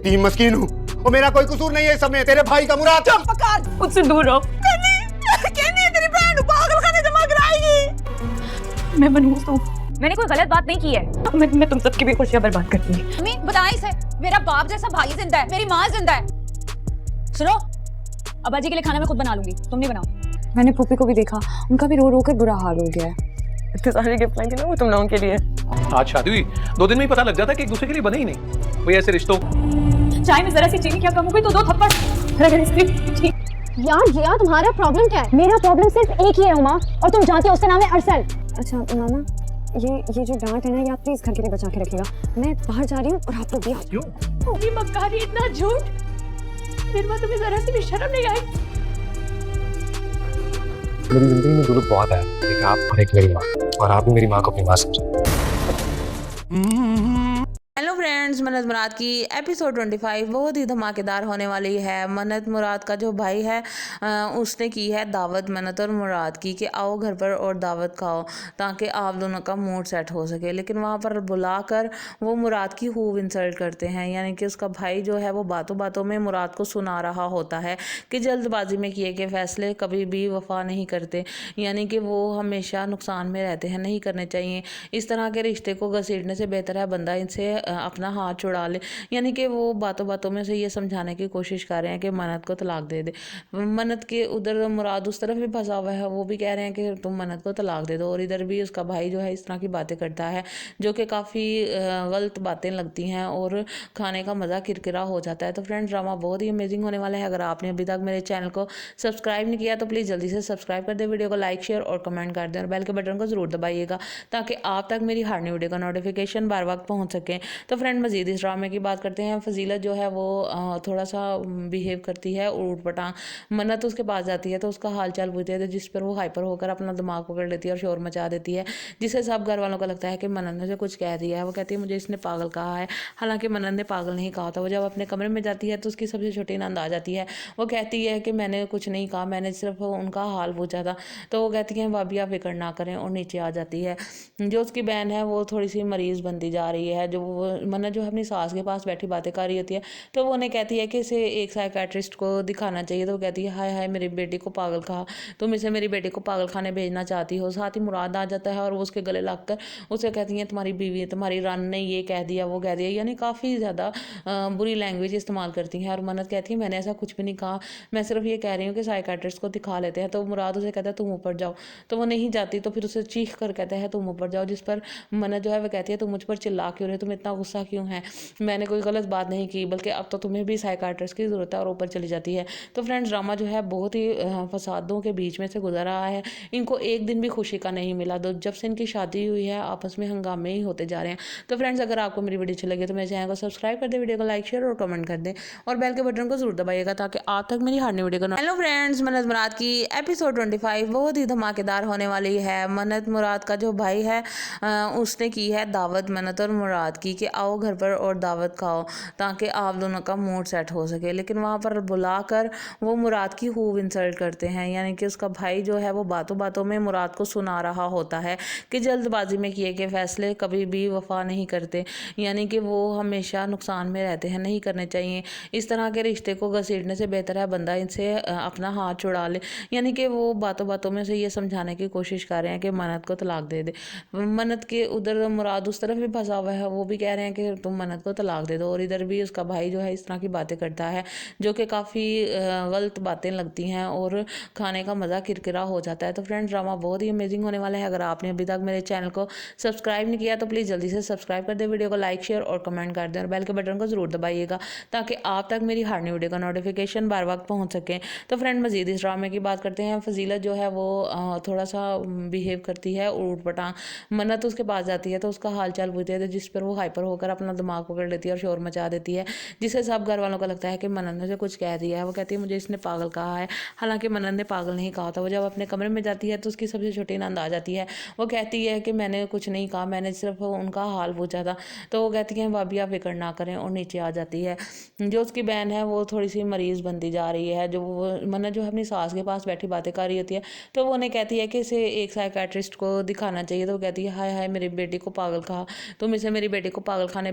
तीन मस्कीन हूँ और मेरा कोई कसूर नहीं है इस सब में। तेरे भाई का मुराद। चुप पकार, मुझसे दूर रहो। कहनी है तेरी बहन पागलखाने जमा कराएगी। मैं मनहूस हूँ, मैंने कोई गलत बात नहीं की है। मैं तुम सबकी भी खुशियां बर्बाद करती हूँ। मम्मी बताएं इसे, मेरा बाप जैसा भाई जिंदा है, मेरी माँ जिंदा है। सुनो, अब्बाजी के लिए खाना मैं खुद बना लूंगी, तुम नहीं बनाओ। मैंने फूफी को भी देखा, उनका भी रो रो कर बुरा हाल हो गया है। इतने सारे गिफ्ट लाएंगे ना वो तुम लोगों के लिए। आज शादी हुई 2 दिन में ही पता लग जाता है कि एक दूसरे के लिए बने ही नहीं। वही ऐसे रिश्तों। चाय में जरा सी चीनी क्या कम हो गई तो 2 थप्पड़। यार जिया, तुम्हारा प्रॉब्लम क्या है? मेरा प्रॉब्लम सिर्फ एक ही है उमा, और तुम जानती हो उसका नाम है अरसल। अच्छा मामा, ये जो डांट है ना, ये आप प्लीज घर के लिए बचा के रखिएगा। मैं बाहर जा रही हूँ और आप लोग भी आओ। क्यों? ये मक्कारी, इतना झूठ। मेरे पास तुम्हें जरा सी भी शर्म नहीं आई। मेरी जिंदगी में 2 लोग बहुत आए, एक आप और एक मेरी माँ, और आप भी मेरी माँ को अपनी माँ समझे। हेलो फ्रेंड्स, मन्नत मुराद की एपिसोड 25 बहुत ही धमाकेदार होने वाली है। मन्नत मुराद का जो भाई है उसने की है दावत मन्नत और मुराद की कि आओ घर पर और दावत खाओ ताकि आप दोनों का मूड सेट हो सके। लेकिन वहाँ पर बुलाकर वो मुराद की खूब इंसल्ट करते हैं, यानी कि उसका भाई जो है वो बातों बातों में मुराद को सुना रहा होता है कि जल्दबाजी में किए गए फैसले कभी भी वफा नहीं करते, यानी कि वो हमेशा नुकसान में रहते हैं, नहीं करने चाहिए। इस तरह के रिश्ते को घसीटने से बेहतर है बंदा इनसे अपना हाथ छुड़ा ले। यानी कि वो बातों बातों में से ये समझाने की कोशिश कर रहे हैं कि मन्नत को तलाक दे दे। मन्नत के उधर मुराद उस तरफ भी फंसा हुआ है, वो भी कह रहे हैं कि तुम मन्नत को तलाक दे दो, और इधर भी उसका भाई जो है इस तरह की बातें करता है जो कि काफ़ी गलत बातें लगती हैं और खाने का मज़ा किरकिरा हो जाता है। तो फ्रेंड्स, ड्रामा बहुत ही अमेजिंग होने वाला है। अगर आपने अभी तक मेरे चैनल को सब्सक्राइब नहीं किया तो प्लीज़ जल्दी से सब्सक्राइब कर दें, वीडियो को लाइक शेयर और कमेंट कर दें, और बेल के बटन को ज़रूर दबाइएगा ताकि आप तक मेरी हर नई वीडियो का नोटिफिकेशन बार वक्त पहुँच सके। तो फ्रेंड, मज़ीद इस ड्रामे की बात करते हैं। फजीलत जो है वो थोड़ा सा बिहेव करती है ऊट पटांग। मन्नत उसके पास जाती है तो उसका हाल चाल पूछती है, तो जिस पर वो हाइपर होकर अपना दिमाग पकड़ लेती है और शोर मचा देती है, जिससे सब घर वालों को लगता है कि मन्नत ने उसे कुछ कह दिया है। वो कहती है मुझे इसने पागल कहा है, हालांकि मन्नत ने पागल नहीं कहा था। वो जब अपने कमरे में जाती है तो उसकी सबसे छोटी नंद आ जाती है। वो कहती है कि मैंने कुछ नहीं कहा, मैंने सिर्फ उनका हाल पूछा था। तो वो कहती है भाभी आप फिक्र ना करें, और नीचे आ जाती है। जो उसकी बहन है वो थोड़ी सी मरीज बनती जा रही है। जो वो मन्नत जो अपनी सास के पास बैठी बातें कर रही होती है तो वो उन्हें कहती है कि इसे एक साइकेट्रिस्ट को दिखाना चाहिए। तो वो कहती है हाय हाय मेरी बेटी को पागल कहा, तुम इसे मेरी बेटी को पागल खाने भेजना चाहती हो। साथ ही मुराद आ जाता है और वो उसके गले लगकर उसे कहती है तुम्हारी बीवी तुम्हारी रन ने ये कह दिया वो कह दिया, यानी काफ़ी ज़्यादा बुरी लैंग्वेज इस्तेमाल करती हैं। और मन्नत कहती है मैंने ऐसा कुछ भी नहीं कहा, मैं सिर्फ ये कह रही हूँ कि साइकेट्रिस्ट को दिखा लेते हैं। तो मुराद उसे कहता है तुम ऊपर जाओ, तो वो नहीं जाती। तो फिर उसे चीख कर कहता है तुम ऊपर जाओ, जिस पर मन्नत जो है वह कहती है तुम मुझ पर चिल्ला क्यों रहे, तुम इतना गुस्सा क्यों है, मैंने कोई गलत बात नहीं की, बल्कि अब तो तुम्हें भी साइकाट्रिस्ट की ज़रूरत है, और ऊपर चली जाती है। तो फ्रेंड्स, ड्रामा जो है बहुत ही फसादों के बीच में से गुजर रहा है। इनको एक दिन भी खुशी का नहीं मिला, तो जब से इनकी शादी हुई है आपस में हंगामे ही होते जा रहे हैं। तो फ्रेंड्स, अगर आपको मेरी वीडियो अच्छी लगी तो मेरे चैनल को सब्सक्राइब कर दें, वीडियो को लाइक शेयर और कमेंट कर दें, और बेल के बटन को जरूर दबाइएगा ताकि आप तक मेरी हर नई वीडियो का। हेलो फ्रेंड्स, मन्नत मुराद की एपिसोड 25 बहुत ही धमाकेदार होने वाली है। मन्नत मुराद का जो भाई है उसने की है दावत मन्नत और मुराद की कि आओ घर पर और दावत खाओ ताकि आप दोनों का मूड सेट हो सके। लेकिन वहाँ पर बुलाकर वो मुराद की खूब इंसल्ट करते हैं, यानी कि उसका भाई जो है वो बातों बातों में मुराद को सुना रहा होता है कि जल्दबाजी में किए गए फैसले कभी भी वफा नहीं करते, यानी कि वो हमेशा नुकसान में रहते हैं, नहीं करने चाहिए। इस तरह के रिश्ते को घसीटने से बेहतर है बंदा इनसे अपना हाथ छुड़ा ले। यानी कि वो बातों बातों में से ये समझाने की कोशिश कर रहे हैं कि मन्नत को तलाक दे दे। मन्नत के उधर मुराद उस तरफ भी फंसा हुआ है, वो भी कह रहे हैं कि तुम मन्नत को तलाक दे दो, और इधर भी उसका भाई जो है इस तरह की बातें करता है जो कि काफ़ी गलत बातें लगती हैं और खाने का मज़ा किरकिरा हो जाता है। तो फ्रेंड्स, ड्रामा बहुत ही अमेजिंग होने वाला है। अगर आपने अभी तक मेरे चैनल को सब्सक्राइब नहीं किया तो प्लीज़ जल्दी से सब्सक्राइब कर दें, वीडियो को लाइक शेयर और कमेंट कर दें, और बेल के बटन को ज़रूर दबाइएगा ताकि आप तक मेरी हर नई वीडियो का नोटिफिकेशन बार वक्त पहुँच सके। तो फ्रेंड, मज़ीद इस ड्रामे की बात करते हैं। फजीलत जो है वो थोड़ा सा बिहेव करती है ऊट पटांग। मन्नत उसके पास जाती है तो उसका हाल चाल पूछती है, तो जिस पर वो हाइपर होकर अपना दिमाग पकड़ लेती है और शोर मचा देती है, जिससे सब घर वालों को लगता है कि मन्नत ने उसे कुछ कह दिया है। वो कहती है मुझे इसने पागल कहा है, हालांकि मन्नत ने पागल नहीं कहा था। वो जब अपने कमरे में जाती है तो उसकी सबसे छोटी नंद आ जाती है। वो कहती है कि मैंने कुछ नहीं कहा, मैंने सिर्फ उनका हाल पूछा था। तो वो कहती है भाभी आप फिक्र ना करें, और नीचे आ जाती है। जो उसकी बहन है वो थोड़ी सी मरीज बनती जा रही है। जो वो मन्नत जो अपनी सास के पास बैठी बातें कर रही होती है तो वो उन्हें कहती है कि इसे एक साइकेट्रिस्ट को दिखाना चाहिए। तो वो कहती है हाय हाय मेरी बेटी को पागल कहा, तुम इसे मेरी बेटी को पागल खाने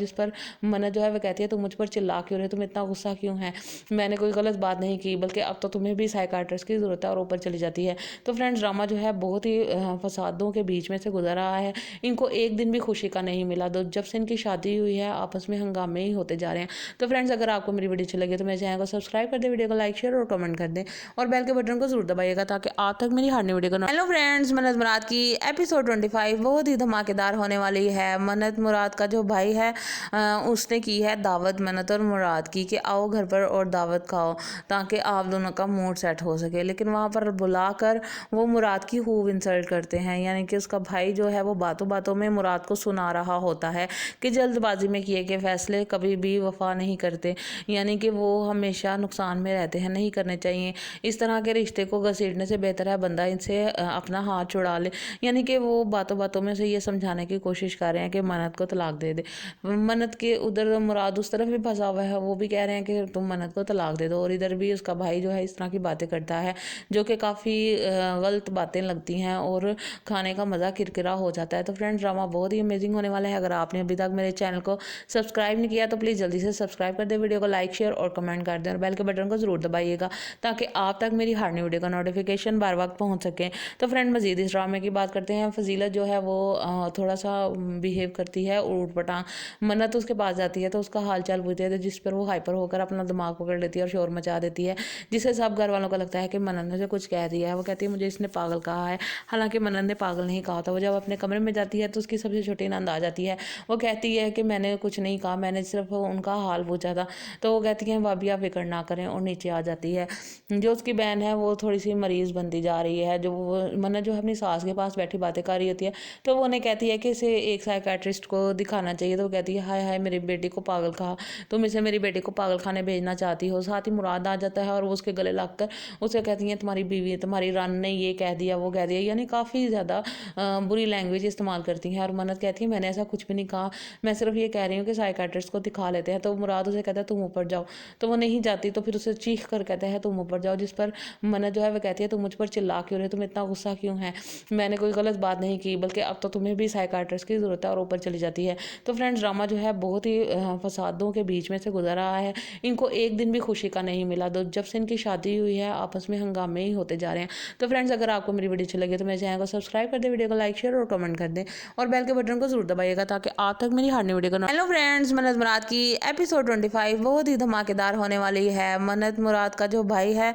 जिस पर मन्नत जो है वह कहती है तुम मुझ पर चिल्ला क्यों रहे, तुम इतना गुस्सा क्यों है, मैंने कोई गलत बात नहीं की, बल्कि अब तो तुम्हें भी साइकाट्रिस्ट की ज़रूरत है, और ऊपर चली जाती है। तो फ्रेंड्स ड्रामा जो है बहुत ही फसादों के बीच में से गुजर रहा है। इनको एक दिन भी खुशी का नहीं मिला, तो जब से इनकी शादी हुई है आपस में हंगामे ही होते जा रहे हैं। तो फ्रेंड्स अगर आपको मेरी वीडियो अच्छी लगे तो मेरे चैनल को सब्सक्राइब कर दें, वीडियो को लाइक शेयर और कमेंट कर दें, और बेल के बटन को जरूर दबाइएगा ताकि आप तक मेरी हर नई वीडियो को। हेलो फ्रेंड्स, मन्नत मुराद की एपिसोड 25 बहुत ही धमाकेदार होने वाली है। मन्नत मुराद का जो भाई है उसने की है दावत मन्नत और मुराद की कि आओ घर पर और दावत खाओ ताकि आप दोनों का मूड सेट हो सके। लेकिन वहाँ पर बुलाकर वो मुराद की खूब इंसल्ट करते हैं, यानी कि उसका भाई जो है वो बातों बातों में मुराद को सुना रहा होता है कि जल्दबाजी में किए गए फैसले कभी भी वफा नहीं करते, यानी कि वो हमेशा नुकसान में रहते हैं, नहीं करने चाहिए। इस तरह के रिश्ते को घसीटने से बेहतर है बंदा इनसे अपना हाथ छुड़ा ले। यानी कि वो बातों बातों में से ये समझाने की कोशिश कर रहे हैं कि मन्नत को तलाक दे दे। मन्नत के उधर मुराद उस तरफ भी फंसा हुआ है, वो भी कह रहे हैं कि तुम मन्नत को तलाक दे दो, और इधर भी उसका भाई जो है इस तरह की बातें करता है जो कि काफ़ी गलत बातें लगती हैं और खाने का मज़ा किरकिरा हो जाता है। तो फ्रेंड्स ड्रामा बहुत ही अमेजिंग होने वाला है। अगर आपने अभी तक मेरे चैनल को सब्सक्राइब नहीं किया तो प्लीज़ जल्दी से सब्सक्राइब कर दें, वीडियो को लाइक शेयर और कमेंट कर दें, और बेल के बटन को ज़रूर दबाइएगा ताकि आप तक मेरी हर नई वीडियो का नोटिफिकेशन बार वक्त पहुँच सके। तो फ्रेंड मज़ीद इस ड्रामे की बात करते हैं। फजीलत जो है वो थोड़ा सा बिहेव करती है ऊट पटांग। मन्नत उसके पास जाती है तो उसका हाल चाल पूछती है, तो जिस पर वो हाइपर होकर अपना दिमाग पकड़ लेती है और शोर मचा देती है, जिससे सब घर वालों को लगता है कि मन्नत ने जो कुछ कह दिया है। वो कहती है मुझे इसने पागल कहा है, हालांकि मन्नत ने पागल नहीं कहा था। वो जब अपने कमरे में जाती है तो उसकी सबसे छोटी नंद आ जाती है। वो कहती है कि मैंने कुछ नहीं कहा, मैंने सिर्फ उनका हाल पूछा था। तो वो कहती है भाभी आप फिक्र ना करें, और नीचे आ जाती है। जो उसकी बहन है वो थोड़ी सी मरीज़ बनती जा रही है। जो वो मन्नत जो है अपनी सास के पास बैठी बातें कर रही होती है, तो वो उन्हें कहती है कि इसे एक साइकाट्रिस्ट को दिखाना चाहिए। तो वो कहती है हाय हाय मेरी बेटी को पागल कहा, तुम इसे मेरी बेटी को पागल खाने भेजना चाहती हो। साथ ही मुराद आ जाता है और वो उसके गले लगकर उसे कहती है तुम्हारी बीवी तुम्हारी रान ने ये कह दिया वो कह दिया, यानी काफ़ी ज़्यादा बुरी लैंग्वेज इस्तेमाल करती हैं। और मन्नत कहती है मैंने ऐसा कुछ भी नहीं कहा, मैं सिर्फ ये कह रही हूँ कि साइकाट्रिस्ट को दिखा लेते हैं। तो मुराद उसे कहता है तुम ऊपर जाओ, तो वो नहीं जाती। तो फिर उसे चीख कर कहता है तुम ऊपर जाओ, जिस पर मन्नत जो है वो कहती है तुम मुझ पर चिल्ला क्यों रहे, तुम इतना गुस्सा क्यों है, मैंने कोई गलत बात नहीं की, बल्कि अब तो तुम्हें भी साइकाट्रिस्ट की ज़रूरत है, और ऊपर चली जाती है। तो फ्रेंड्स ड्रामा जो है बहुत ही फसादों के बीच में से गुजर रहा है। इनको एक दिन भी खुशी का नहीं मिला, तो जब से इनकी शादी हुई है आपस में हंगामे ही होते जा रहे हैं। तो फ्रेंड्स अगर आपको मेरी वीडियो अच्छी लगे तो मेरे चैनल को सब्सक्राइब कर दें, वीडियो को लाइक शेयर और कमेंट कर दें, और बेल के बटन को जरूर दबाइएगा ताकि आप तक मेरी हर नई वीडियो का। हेलो फ्रेंड्स, मन्नत मुराद की एपिसोड 25 बहुत ही धमाकेदार होने वाली है। मन्नत मुराद का जो भाई है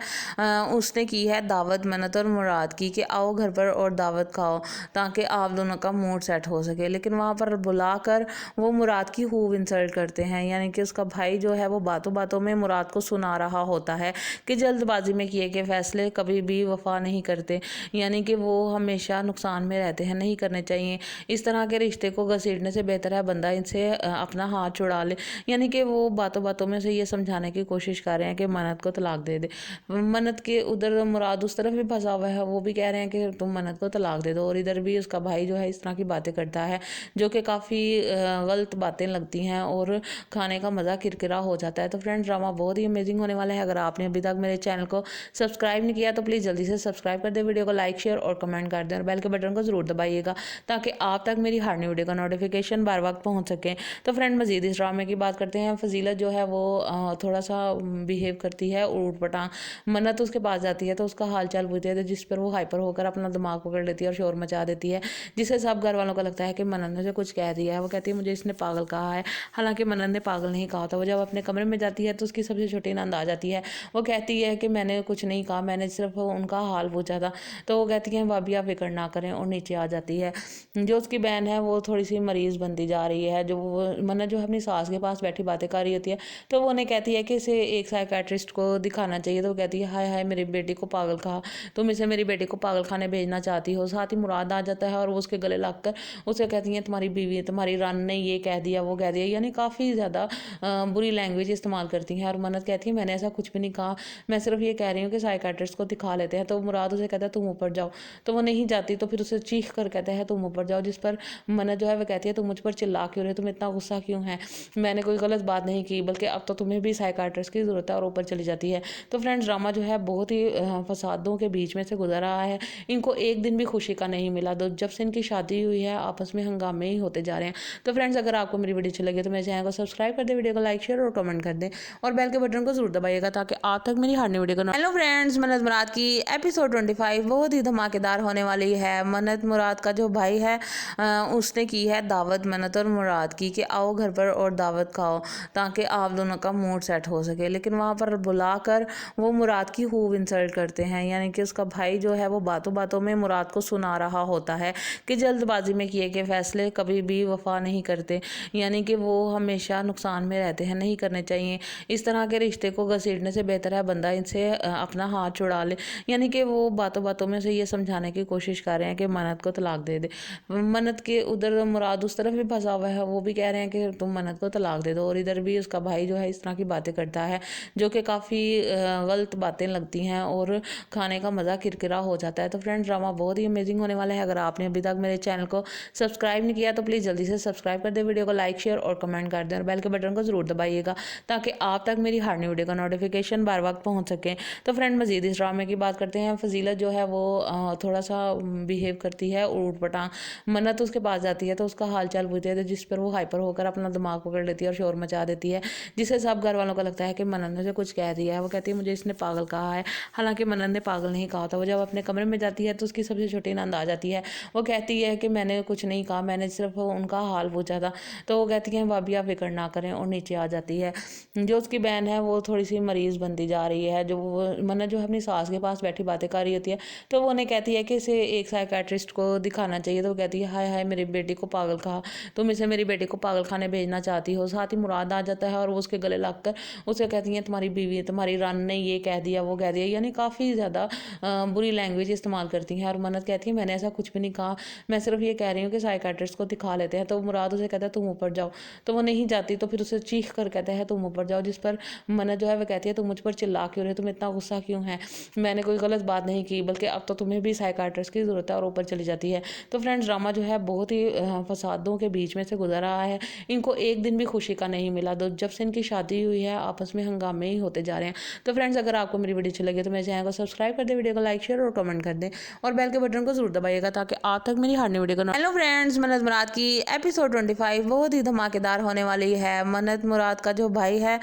उसने की है दावत मन्नत और मुराद की कि आओ घर पर और दावत खाओ ताकि आप दोनों का मूड सेट हो सके, लेकिन वहाँ पर बुलाकर वो मुराद की खूब इंसल्ट करते हैं। यानी कि उसका भाई जो है वो बातों बातों में मुराद को सुना रहा होता है कि जल्दबाजी में किए गए फैसले कभी भी वफा नहीं करते, यानी कि वो हमेशा नुकसान में रहते हैं, नहीं करने चाहिए। इस तरह के रिश्ते को घसीटने से बेहतर है बंदा इनसे अपना हाथ छुड़ा ले। यानी कि वो बातों बातों में से ये समझाने की कोशिश कर रहे हैं कि मन्नत को तलाक दे दे। मन्नत के उधर मुराद उस तरफ भी फंसा हुआ है, वो भी कह रहे हैं कि तुम मन्नत को तलाक दे दो, और इधर भी उसका भाई जो है इस तरह की बातें करता है जो कि काफ़ी गलत बातें लगती हैं और खाने का मज़ा किरकिरा हो जाता है। तो फ्रेंड्स ड्रामा बहुत ही अमेजिंग होने वाला है। अगर आपने अभी तक मेरे चैनल को सब्सक्राइब नहीं किया तो प्लीज़ जल्दी से सब्सक्राइब कर दें, वीडियो को लाइक शेयर और कमेंट कर दें, और बेल के बटन को जरूर दबाइएगा ताकि आप तक मेरी हर नई वीडियो का नोटिफिकेशन बार वक्त पहुंच सके। तो फ्रेंड मजीद इस ड्रामे की बात करते हैं। फजीलत जो है वो थोड़ा सा बिहेव करती है ऊट पटांग। मन्नत उसके पास जाती है तो उसका हाल चाल पूछती है, तो जिस पर वो हाइपर होकर अपना दिमाग पकड़ लेती है और शोर मचा देती है, जिससे सब घर वालों को लगता है कि मन्नत ने उसे कुछ कह दिया है। वो कहती है मुझे इसने पागल कहा है, हालांकि मन्नत ने पागल नहीं कहा था। वो जब अपने कमरे में जाती है तो उसकी सबसे छोटी नंद आ जाती है। वो कहती है कि मैंने कुछ नहीं कहा, मैंने सिर्फ उनका हाल पूछा था। तो वो कहती है भाभी आप फिक्र ना करें, और नीचे आ जाती है। जो उसकी बहन है वो थोड़ी सी मरीज़ बनती जा रही है। जो वो मन्नत जो अपनी सास के पास बैठी बातें कर रही होती है तो वो उन्हें कहती है कि इसे एक साइकाट्रिस्ट को दिखाना चाहिए। तो वो कहती है हाय हाय मेरी बेटी को पागल कहा, तुम इसे मेरी बेटी को पागल खाने भेजना चाहती हो। साथ ही मुराद आ जाता है और वो उसके गले लगकर उसे कहती है तुम्हारी बीवी तुम्हारी रान ने ये कह दिया वो कह दिया, यानी काफ़ी ज़्यादा बुरी लैंग्वेज इस्तेमाल करती हैं। और मन्नत कहती है मैंने ऐसा कुछ भी नहीं कहा, मैं सिर्फ ये कह रही हूँ कि साइकाट्रिस्ट को दिखा लेते हैं। तो मुराद उसे कहता है तुम ऊपर जाओ, तो वो नहीं जाती। तो फिर उसे चीख कर कहता है तुम ऊपर जाओ, जिस पर मन्नत जो है वो कहती है तुम मुझ पर चिल्ला क्यों रहे, तुम इतना गुस्सा क्यों है, मैंने कोई गलत बात नहीं की, बल्कि अब तो तुम्हें भी साइकाट्रिस्ट की ज़रूरत है, और ऊपर चली जाती है। तो फ्रेंड्स ड्रामा जो है बहुत ही फसादों के बीच में से गुजर रहा है। इनको एक दिन भी खुशी का नहीं मिला, तो जब से इनकी शादी हुई है आपस में हंगामे ही होते जा रहे हैं। तो फ्रेंड्स अगर आपको मेरी वीडियो अच्छी लगे तो मेरे चैनल को सब्सक्राइब कर दें, वीडियो को लाइक शेयर और कमेंट कर दें, और बेल के बटन को जरूर दबाइएगा ताकि आप तक मेरी हर नई वीडियो का। हेलो फ्रेंड्स, मन्नत मुराद की एपिसोड 25 बहुत ही धमाकेदार होने वाली है। मन्नत मुराद का जो भाई है उसने की है दावत मन्नत और मुराद की कि आओ घर पर और दावत खाओ ताकि आप दोनों का मूड सेट हो सके, लेकिन वहाँ पर बुलाकर वो मुराद की खूब इंसल्ट करते हैं। यानी कि उसका भाई जो है वो बातों बातों में मुराद को सुना रहा होता है कि जल्दबाजी में किए गए फैसले कभी भी वफा नहीं करते, यानी कि वो हमेशा नुकसान में रहते हैं, नहीं करने चाहिए। इस तरह के रिश्ते को घसीटने से बेहतर है बंदा इनसे अपना हाथ छुड़ा ले। यानी कि वो बातों बातों में से ये समझाने की कोशिश कर रहे हैं कि मन्नत को तलाक दे दे। मन्नत के उधर मुराद उस तरफ भी फंसा हुआ है, वो भी कह रहे हैं कि तुम मन्नत को तलाक दे दो, और इधर भी उसका भाई जो है इस तरह की बातें करता है जो कि काफ़ी गलत बातें लगती हैं और खाने का मज़ा किरकिरा हो जाता है। तो फ्रेंड्स ड्रामा बहुत ही अमेजिंग होने वाला है। अगर आपने अभी तक मेरे चैनल को सब्सक्राइब नहीं किया तो प्लीज़ जल्दी से सब्सक्राइब कर दें, वीडियो को लाइक शेयर और कमेंट कर दें, और बेल के बटन को जरूर दबाइएगा ताकि आप तक मेरी हर नई वीडियो का नोटिफिकेशन बार वक्त पहुंच सके। तो फ्रेंड मजीद इस ड्रामे की बात करते हैं। फजीलत जो है वो थोड़ा सा बिहेव करती है ऊट पटांग। मन्नत उसके पास जाती है तो उसका हाल चाल पूछती है, तो जिस पर वो हाइपर होकर अपना दिमाग पकड़ लेती है और शोर मचा देती है, जिससे सब घर वालों को लगता है कि मन्नत ने उसे कुछ कह दिया है। वो कहती है मुझे इसने पागल कहा है, हालांकि मन्नत ने पागल नहीं कहा था। वो जब अपने कमरे में जाती है तो उसकी सबसे छोटी नंद आ जाती है। वो कहती है कि मैंने कुछ नहीं कहा, मैंने सिर्फ उनका हाल पूछा था। तो वो कहती है भाभी आप फिक्र ना करें, और नीचे आ जाती है। जो उसकी बहन है वो थोड़ी सी मरीज़ बनती जा रही है। जो वो मन्नत जो अपनी सास के पास बैठी बातें कर रही होती है तो वो उन्हें कहती है कि इसे एक साइकाट्रिस्ट को दिखाना चाहिए। तो वो कहती है हाय हाय मेरी बेटी को पागल कहा, तुम इसे मेरी बेटी को पागल खाने भेजना चाहती हो। साथ ही मुराद आ जाता है और वो उसके गले लगकर उसे कहती है तुम्हारी बीवी तुम्हारी रान ने ये कह दिया वो कह दिया, यानी काफ़ी ज़्यादा बुरी लैंग्वेज इस्तेमाल करती हैं। और मन्नत कहती है मैंने ऐसा कुछ भी नहीं कहा, मैं सिर्फ ये कह रही हूँ कि साइकाट्रिस्ट को दिखा लेते हैं। तो मुराद उसे कहता है तुम ऊपर जाओ, तो वो नहीं जाती। तो फिर उसे चीख कर कहता है तुम ऊपर जाओ, जिस पर मन्नत जो है वो कहती है तुम मुझ पर चिल्ला क्यों रहे, तुम इतना गुस्सा क्यों है, मैंने कोई गलत बात नहीं की, बल्कि अब तो तुम्हें भी साइकाट्रिस्ट की ज़रूरत है, और ऊपर चली जाती है। तो फ्रेंड्स ड्रामा जो है बहुत ही फसादों के बीच में से गुजर रहा है। इनको एक दिन भी खुशी का नहीं मिला, तो जब से इनकी शादी हुई है आपस में हंगामे ही होते जा रहे हैं। तो फ्रेंड्स अगर आपको आपको मेरी वीडियो अच्छी लगी तो मेरे चैनल को सब्सक्राइब कर दें, वीडियो को लाइक शेयर और कमेंट कर दें और बेल के बटन को जरूर दबाइएगा ताकि आप तक मेरी हर नई वीडियो का। हेलो फ्रेंड्स, मन्नत मुराद की एपिसोड 25 बहुत ही धमाकेदार होने वाली है। मन्नत मुराद का जो भाई है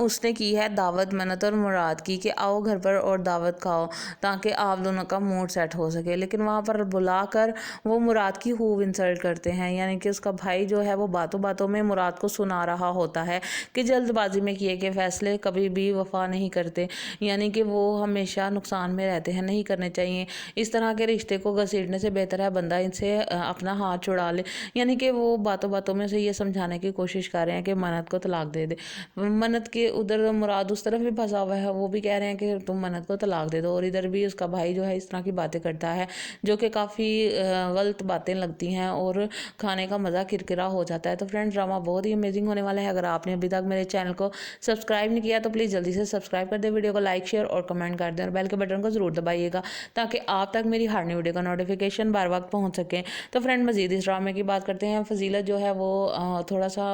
उसने की है दावत मन्नत और मुराद की कि आओ घर पर और दावत खाओ ताकि आप दोनों का मूड सेट हो सके। लेकिन वहाँ पर बुलाकर वो मुराद की खूब इंसल्ट करते हैं, यानी कि उसका भाई जो है वो बातों बातों में मुराद को सुना रहा होता है कि जल्दबाजी में किए गए फैसले कभी भी वफा नहीं करते, यानी कि वो हमेशा नुकसान में रहते हैं, नहीं करने चाहिए। इस तरह के रिश्ते को घसीटने से बेहतर है बंदा इनसे अपना हाथ छुड़ा ले। यानी कि वो बातों बातों में से ये समझाने की कोशिश कर रहे हैं कि मन्नत को तलाक दे दे। मन्नत के उधर मुराद उस तरफ भी फंसा हुआ है, वो भी कह रहे हैं कि तुम मन्नत को तलाक दे दो, और इधर भी उसका भाई जो है इस तरह की बातें करता है जो कि काफ़ी गलत बातें लगती हैं और खाने का मज़ा किरकिरा हो जाता है। तो फ्रेंड्स, ड्रामा बहुत ही अमेजिंग होने वाला है। अगर आपने अभी तक मेरे चैनल को सब्सक्राइब नहीं किया तो प्लीज़ जल्दी से सब्सक्राइब कर दें, वीडियो को लाइक शेयर और कमेंट कर दें और बेल के बटन को ज़रूर दबाइएगा ताकि आप तक मेरी हर नई वीडियो का नोटिफिकेशन बार वक्त पहुंच सके। तो फ्रेंड, मज़ीद इस ड्रामे की बात करते हैं। फजीलत जो है वो थोड़ा सा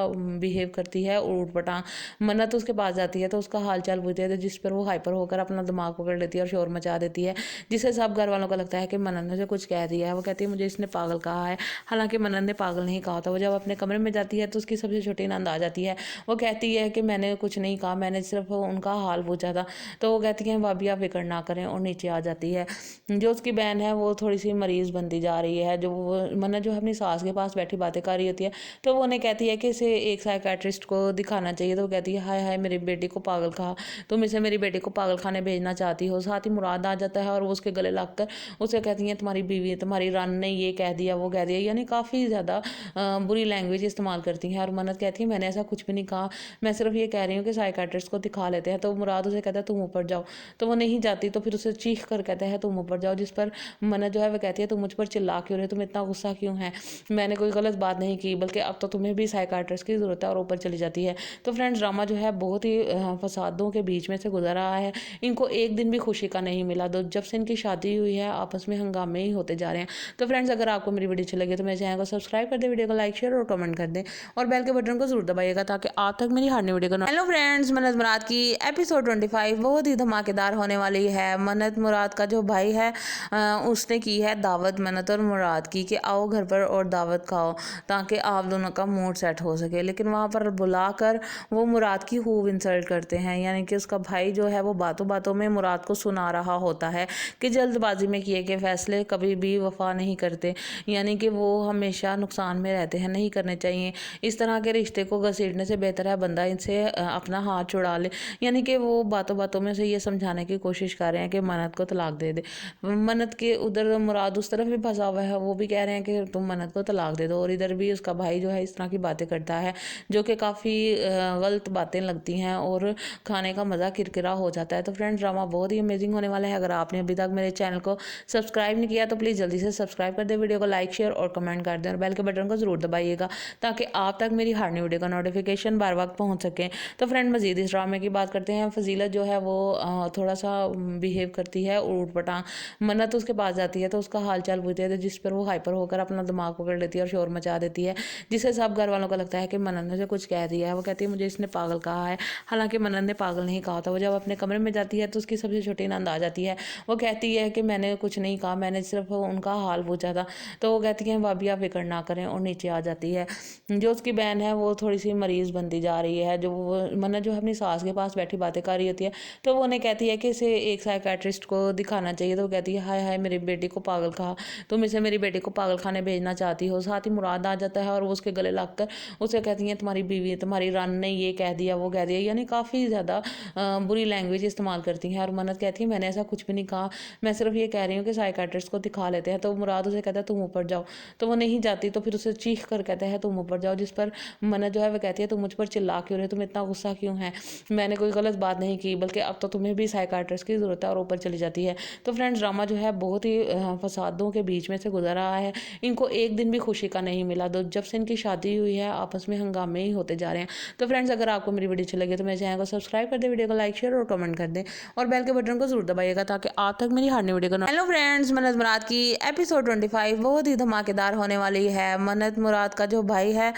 बिहेव करती है ऊट पटांग। मन्नत उसके पास जाती है तो उसका हाल चाल पूछती है, तो जिस पर वो हाइपर होकर अपना दिमाग पकड़ लेती है और शोर मचा देती है, जिससे सब घर वालों को लगता है कि मन्नत ने उसे कुछ कह दिया है। वो कहती है मुझे इसने पागल कहा है, हालांकि मन्नत ने पागल नहीं कहा था। वो जब अपने कमरे में जाती है तो उसकी सबसे छोटी नंद आ जाती है। वो कहती है कि मैंने कुछ नहीं कहा, मैंने सिर्फ उनका हाल पूछा था। तो वो कहती है भाभी आप फिक्र ना करें, और नीचे आ जाती है। जो उसकी बहन है वो थोड़ी सी मरीज़ बनती जा रही है। जो वो मन्नत जो अपनी सास के पास बैठी बातें कर रही होती है तो वो उन्हें कहती है कि इसे एक साइकेट्रिस्ट को दिखाना चाहिए। तो वो कहती है हाय हाय मेरी बेटी को पागल कहा, तुम इसे मेरी बेटी को पागल खाने भेजना चाहती हो। साथ ही मुराद आ जाता है और वो उसके गले लगकर उसे कहती है तुम्हारी बीवी तुम्हारी रान ने ये कह दिया वो कह दिया, यानी काफ़ी ज़्यादा बुरी लैंग्वेज इस्तेमाल करती हैं। और मन्नत कहती है मैंने ऐसा कुछ भी नहीं कहा, मैं सिर्फ ये कह रही हूँ कि साइकेट्रिस्ट को दिखा लेते हैं। तो मुराद उसे कहता है तुम ऊपर जाओ, तो वो नहीं जाती। तो फिर उसे चीख कर कहता है तुम ऊपर जाओ, जिस पर मन्नत जो है वो कहती है तुम मुझ पर चिल्ला क्यों रहे, तुम इतना गुस्सा क्यों है, मैंने कोई गलत बात नहीं की, बल्कि अब तो तुम्हें भी साइकाट्रिस्ट की ज़रूरत है, और ऊपर चली जाती है। तो फ्रेंड्स, ड्रामा जो है बहुत ही फसादों के बीच में से गुजर रहा है। इनको एक दिन भी खुशी का नहीं मिला। तो जब से इनकी शादी हुई है आपस में हंगामे ही होते जा रहे हैं। तो फ्रेंड्स, अगर आपको मेरी वीडियो अच्छी लगी तो मेरे चैनल को सब्सक्राइब कर दें, वीडियो को लाइक शेयर और कमेंट कर दें और बेल के बटन को जरूर दबाइएगा ताकि आप तक मेरी हर नई वीडियो का। हेलो फ्रेंड्स, मन्नत मुराद की एपिसोड 25 बहुत ही धमाकेदार होने वाली है। मन्नत मुराद का जो भाई है उसने की है दावत मन्नत और मुराद की कि आओ घर पर और दावत खाओ ताकि आप दोनों का मूड सेट हो सके। लेकिन वहाँ पर बुलाकर वो मुराद की खूब इंसल्ट करते हैं, यानी कि उसका भाई जो है वो बातों बातों में मुराद को सुना रहा होता है कि जल्दबाजी में किए गए फैसले कभी भी वफा नहीं करते, यानी कि वो हमेशा नुकसान में रहते हैं, नहीं करने चाहिए। इस तरह के रिश्ते को घसीटने से बेहतर है बंदा इनसे अपना हाथ छुड़ा ले। यानी कि वो बातों बातों में से ये समझाने की कोशिश कर रहे हैं कि मन्नत को तलाक दे दे। मन्नत के उधर मुराद उस तरफ भी फंसा हुआ है, वो भी कह रहे हैं कि तुम मन्नत को तलाक दे दो, और इधर भी उसका भाई जो है इस तरह की बातें करता है जो कि काफ़ी गलत बातें लगती हैं और खाने का मज़ा किरकिरा हो जाता है। तो फ्रेंड्स, ड्रामा बहुत ही अमेजिंग होने वाला है। अगर आपने अभी तक मेरे चैनल को सब्सक्राइब नहीं किया तो प्लीज़ जल्दी से सब्सक्राइब कर दें, वीडियो को लाइक शेयर और कमेंट कर दें और बेल के बटन को जरूर दबाइएगा ताकि आप तक मेरी हर नई वीडियो का नोटिफिकेशन बार वक्त पहुंच सके। तो फ्रेंड, मज़ीद इस ड्रामे की बात करते हैं। फजीलत जो है वो थोड़ा सा बिहेव करती है ऊट पटांग। मन्नत उसके पास जाती है तो उसका हाल चाल पूछती है, तो जिस पर वो हाइपर होकर अपना दिमाग पकड़ लेती है और शोर मचा देती है, जिससे सब घर वालों को लगता है कि मन्नत ने उसे कुछ कह दिया है। वो कहती है मुझे इसने पागल कहा है, हालांकि मन्नत ने पागल नहीं कहा था। वो जब अपने कमरे में जाती है तो उसकी सबसे छोटी नंद आ जाती है। वो कहती है कि मैंने कुछ नहीं कहा, मैंने सिर्फ उनका हाल पूछा था। तो वो कहती है भाभी आप फिक्र ना करें, और नीचे आ जाती है। जो उसकी बहन है वो थोड़ी सी मरीज़ बनती जा रही है। जो वो मन्नत जो अपनी सास के पास बैठी बातें कर रही होती है तो वो उन्हें कहती है कि इसे एक साइकेट्रिस्ट को दिखाना चाहिए। तो वो कहती है हाय हाय मेरी बेटी को पागल कहा, तुम इसे मेरी बेटी को पागल खाने भेजना चाहती हो। साथ ही मुराद आ जाता है और वो उसके गले लगकर उसे कहती है तुम्हारी बीवी तुम्हारी रान ने ये कह दिया वो कह दिया, यानी काफ़ी ज़्यादा बुरी लैंग्वेज इस्तेमाल करती हैं। और मन्नत कहती है मैंने ऐसा कुछ भी नहीं कहा, मैं सिर्फ ये कह रही हूँ कि साइकेट्रिस्ट को दिखा लेते हैं। तो मुराद उसे कहता है तुम ऊपर जाओ, तो वो नहीं जाती। तो फिर उसे चीख कर कहता है तुम ऊपर जाओ, जिस पर मन्नत जो है वो कहती है तुम मुझ पर चिल्ला क्यों रहे, तुम इतना गुस्सा क्यों है, मैंने कोई गलत बात नहीं की, बल्कि अब तो तुम्हें भी साइकाट्रिस्ट की ज़रूरत है, और ऊपर चली जाती है। तो फ्रेंड्स, ड्रामा जो है बहुत ही फसादों के बीच में से गुजर रहा है। इनको एक दिन भी खुशी का नहीं मिला। तो जब से इनकी शादी हुई है आपस में हंगामे ही होते जा रहे हैं। तो फ्रेंड्स, अगर आपको मेरी वीडियो अच्छी लगी तो मेरे चैनल को सब्सक्राइब कर दें, वीडियो को लाइक शेयर और कमेंट कर दें और बेल के बटन को जरूर दबाइएगा ताकि आप तक मेरी हर नई वीडियो का। हेलो फ्रेंड्स, मन्नत मुराद की एपिसोड 25 बहुत ही धमाकेदार होने वाली है। मन्नत मुराद का जो भाई है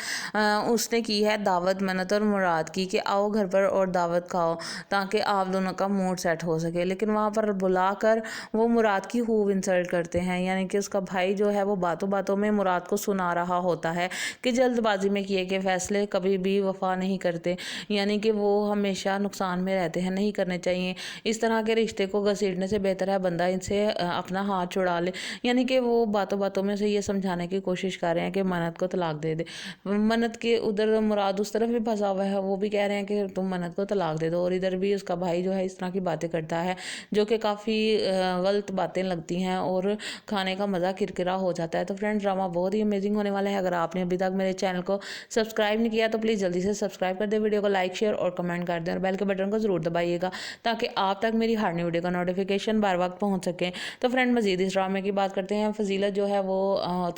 उसने की है दावत मन्नत और मुराद की कि आओ घर पर और दावत खाओ ताकि आप दोनों दोनों का मूड सेट हो सके। लेकिन वहाँ पर बुलाकर वो मुराद की खूब इंसल्ट करते हैं, यानी कि उसका भाई जो है वो बातों बातों में मुराद को सुना रहा होता है कि जल्दबाजी में किए गए फैसले कभी भी वफा नहीं करते, यानी कि वो हमेशा नुकसान में रहते हैं, नहीं करने चाहिए। इस तरह के रिश्ते को घसीटने से बेहतर है बंदा इनसे अपना हाथ छुड़ा ले। यानी कि वो बातों बातों में से ये समझाने की कोशिश कर रहे हैं कि मन्नत को तलाक दे दे। मन्नत के उधर मुराद उस तरफ भी फंसा हुआ है, वो भी कह रहे हैं कि तुम मन्नत को तलाक दे दो, और इधर भी उसका भाई जो है इस तरह की बातें करता है जो कि काफ़ी गलत बातें लगती हैं और खाने का मज़ा किरकिरा हो जाता है। तो फ्रेंड्स, ड्रामा बहुत ही अमेजिंग होने वाला है। अगर आपने अभी तक मेरे चैनल को सब्सक्राइब नहीं किया तो प्लीज़ जल्दी से सब्सक्राइब कर दें, वीडियो को लाइक शेयर और कमेंट कर दें, और बेल के बटन को ज़रूर दबाइएगा ताकि आप तक मेरी हर नई वीडियो का नोटिफिकेशन बार वक्त पहुँच सके। तो फ्रेंड, मज़ीद इस ड्रामे की बात करते हैं। फजीलत जो है वो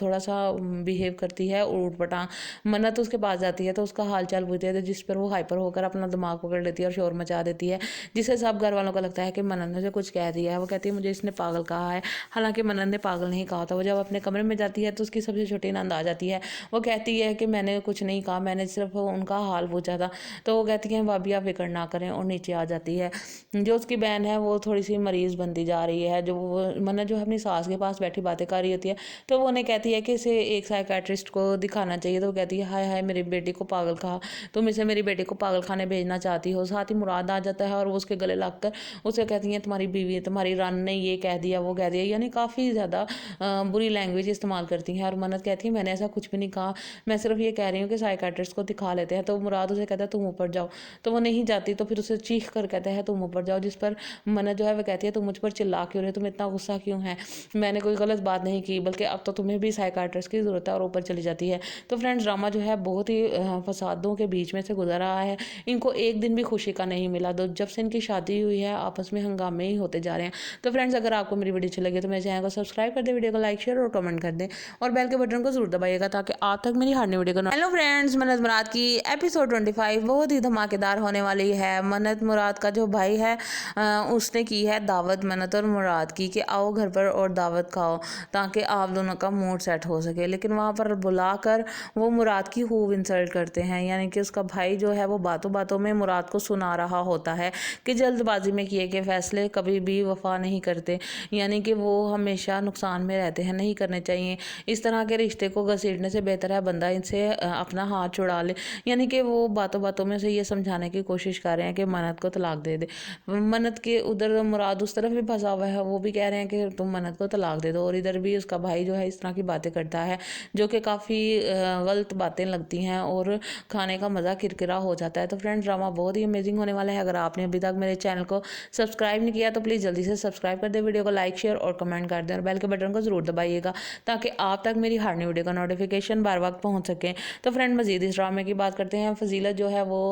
थोड़ा सा बिहेव करती है ऊट पटांग। मन्नत उसके पास जाती है तो उसका हाल चाल पूछती है, तो जिस पर वो हाइपर होकर अपना दिमाग पकड़ लेती है और शोर मचा देती है, जिससे सब घर वालों को लगता है कि मन्नत ने उसे कुछ कह दिया है। वो कहती है मुझे इसने पागल कहा है, हालांकि मन्नत ने पागल नहीं कहा था। वो जब अपने कमरे में जाती है तो उसकी सबसे छोटी नंद आ जाती है। वो कहती है कि मैंने कुछ नहीं कहा, मैंने सिर्फ उनका हाल पूछा था। तो वो कहती है भाभी आप फिक्र ना करें, और नीचे आ जाती है। जो उसकी बहन है वो थोड़ी सी मरीज़ बनती जा रही है। जो मन्नत जो अपनी सास के पास बैठी बातें कर रही होती है तो वो उन्हें कहती है कि इसे एक साइकेट्रिस्ट को दिखाना चाहिए। तो वो कहती है हाय हाय मेरी बेटी को पागल कहा, तुम इसे मेरी बेटी को पागल खाने भेजना चाहती हो। साथ ही मुराद आ जाता है और वो उसके गले लग कर उसे कहती है तुम्हारी बीवी तुम्हारी रान ने ये कह दिया वो कह दिया, यानी काफ़ी ज़्यादा बुरी लैंग्वेज इस्तेमाल करती हैं। और मन्नत कहती है मैंने ऐसा कुछ भी नहीं कहा, मैं सिर्फ ये कह रही हूँ कि साइकेट्रिस्ट को दिखा लेते हैं। तो मुराद उसे कहता है तुम ऊपर जाओ, तो वो नहीं जाती। तो फिर उसे चीख कर कहता है तुम ऊपर जाओ, जिस पर मन्नत जो है वो कहती है तुम मुझ पर चिल्ला क्यों रहे, तुम इतना गुस्सा क्यों है, मैंने कोई गलत बात नहीं की, बल्कि अब तो तुम्हें भी साइकाट्रिस्ट की ज़रूरत है, और ऊपर चली जाती है। तो फ्रेंड्स, ड्रामा जो है बहुत ही फसादों के बीच में से गुजर रहा है। इनको एक दिन भी खुशी का नहीं मिला। तो जब से इनकी शादी हुई है आपस में हंगामे ही होते जा रहे हैं। तो फ्रेंड्स, अगर आपको मेरी वीडियो अच्छी लगे तो मेरे चैनल को सब्सक्राइब कर दें, वीडियो को लाइक शेयर और कमेंट कर दें, और बेल के बटन को जरूर दबाइएगा ताकि आप तक मेरी हर नई वीडियो का। हेलो फ्रेंड्स, मन्नत मुराद की एपिसोड 25 बहुत ही धमाकेदार होने वाली है। मन्नत मुराद का जो भाई है उसने की है दावत मन्नत और मुराद की कि आओ घर पर और दावत खाओ ताकि आप दोनों का मूड सेट हो सके। लेकिन वहाँ पर बुलाकर वो मुराद की खूब इंसल्ट करते हैं, यानी कि उसका भाई जो है वो बातों बातों में मुराद को सुना रहा होता है कि जल्दबाजी में किए गए फैसले कभी भी वफा नहीं करते, यानी कि वो हमेशा नुकसान में रहते हैं, नहीं करने चाहिए। इस तरह के रिश्ते को घसीटने से बेहतर है बंदा इनसे अपना हाथ छुड़ा ले। यानी कि वो बातों बातों में से ये समझाने की कोशिश कर रहे हैं कि मन्नत को तलाक दे दे। मन्नत के उधर मुराद उस तरफ भी फंसा हुआ है, वो भी कह रहे हैं कि तुम मन्नत को तलाक दे दो, और इधर भी उसका भाई जो है इस तरह की बातें करता है जो कि काफ़ी गलत बातें लगती हैं और खाने का मज़ा किरकिरा हो जाता है। तो फ्रेंड्स, ड्रामा बहुत ही अमेजिंग होने वाला है। अगर आपने अभी तक मेरे चैनल को सब्सक्राइब नहीं किया तो प्लीज़ जल्दी से सब्सक्राइब कर दें, वीडियो को लाइक शेयर और कमेंट कर दें, और बेल के बटन को ज़रूर दबाइएगा ताकि आप तक मेरी हर नई वीडियो का नोटिफिकेशन बार वक्त पहुँच सके। तो फ्रेंड, मज़ीद इस ड्रामे की बात करते हैं। फजीलत जो है वो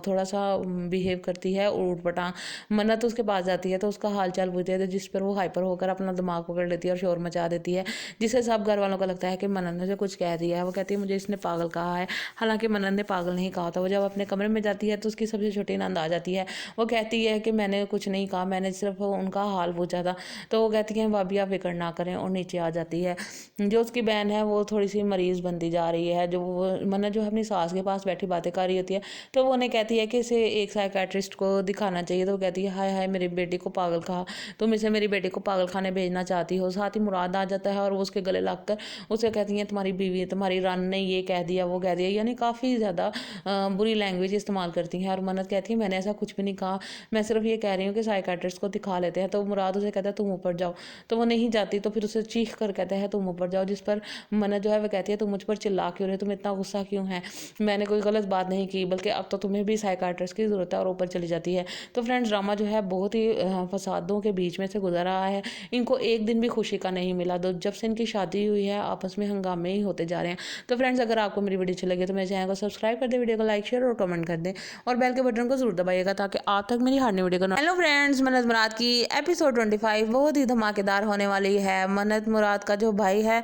थोड़ा सा बिहेव करती है ऊट पटांग। मन्नत उसके पास जाती है तो उसका हाल चाल पूछती है, तो जिस पर वो हाइपर होकर अपना दिमाग पकड़ लेती है और शोर मचा देती है, जिससे सब घर वालों को लगता है कि मन्नत ने उसे कुछ कह दिया है। वो कहती है मुझे इसने पागल कहा है, हालांकि मन्नत ने पागल नहीं कहा था। वो जब अपने कमरे में जाती है तो उसकी सबसे छोटी नंद आ जाती है। वो कहती है कि मैंने कुछ नहीं कहा, मैंने सिर्फ उनका हाल पूछा था। तो वो कहती है भाभी आप फिक्र ना करें, और नीचे आ जाती है। जो उसकी बहन है वो थोड़ी सी मरीज़ बनती जा रही है। जो मन्नत जो अपनी सास के पास बैठी बातें कर रही होती है तो वो उन्हें कहती है कि इसे एक साइकेट्रिस्ट को दिखाना चाहिए। तो वो कहती है हाय हाय मेरी बेटी को पागल कहा, तुम इसे मेरी बेटी को पागल खाने भेजना चाहती हो। साथ ही मुराद आ जाता है और वो उसके गले लग कर उसे कहती है तुम्हारी बीवी तुम्हारी रान ने ये कह दिया वो कह दिया, यानी काफ़ी ज़्यादा बुरी लैंग्वेज इस्तेमाल करती हैं। और मन्नत कहती है मैंने ऐसा कुछ भी नहीं कहा, मैं सिर्फ ये कह रही हूँ कि साइकेट्रिस्ट को दिखा लेते हैं। तो मुराद उसे कहता है तुम ऊपर जाओ, तो वो नहीं जाती। तो फिर उसे चीख कर कहता है तुम ऊपर जाओ, जिस पर मन्नत जो है वो कहती है तुम मुझ पर चिल्ला क्यों रहे, तुम इतना गुस्सा क्यों है, मैंने कोई गलत बात नहीं की, बल्कि अब तो तुम्हें भी साइकाट्रिस्ट की ज़रूरत है, और ऊपर चली जाती है। तो फ्रेंड्स, ड्रामा जो है बहुत ही फसादों के बीच में से गुजर रहा है। इनको एक दिन भी खुशी का नहीं मिला। तो जब से इनकी शादी हुई है आपस में हंगामे ही होते जा रहे हैं। तो फ्रेंड्स, अगर आपको मेरी वीडियो अच्छी लगे तो मेरे चैनल को सब्सक्राइब कर दें, वीडियो को लाइक शेयर और कमेंट कर दें, और बेल के बटन को जरूर दबाइएगा ताकि आप तक मेरी हर नई वीडियो का। हेलो फ्रेंड्स, मन्नत मुराद की एपिसोड 25 बहुत ही धमाकेदार होने वाली है। मन्नत मुराद का जो भाई है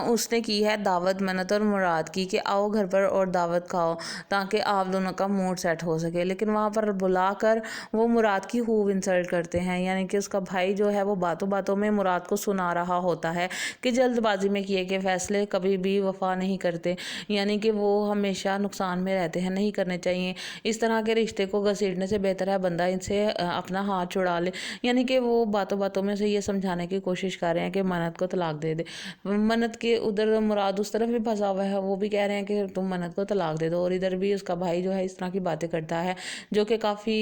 उसने की है दावत मन्नत और मुराद की कि आओ घर पर और दावत खाओ ताकि आप दोनों का मूड सेट हो सके। लेकिन वहाँ पर बुलाकर वो मुराद की खूब इंसल्ट करते हैं, यानी कि उसका भाई जो है वो बातों बातों में मुराद को सुना रहा होता है कि जल्दबाजी में किए गए फैसले कभी भी वफा नहीं करते, यानी कि वो हमेशा नुकसान में रहते हैं, नहीं करने चाहिए। इस तरह के रिश्ते को घसीटने से बेहतर है बंदा इनसे अपना हाथ छुड़ा ले, यानी कि वो बातों बातों में से ये समझाने की कोशिश कर रहे हैं कि मन्नत को तलाक दे दे। मन्नत के उधर मुराद उस तरफ भी फंसा हुआ है, वो भी कह रहे हैं कि तुम मन्नत को तलाक दे दो, और इधर भी उसका भाई जो है इस तरह की बातें करता है जो कि काफ़ी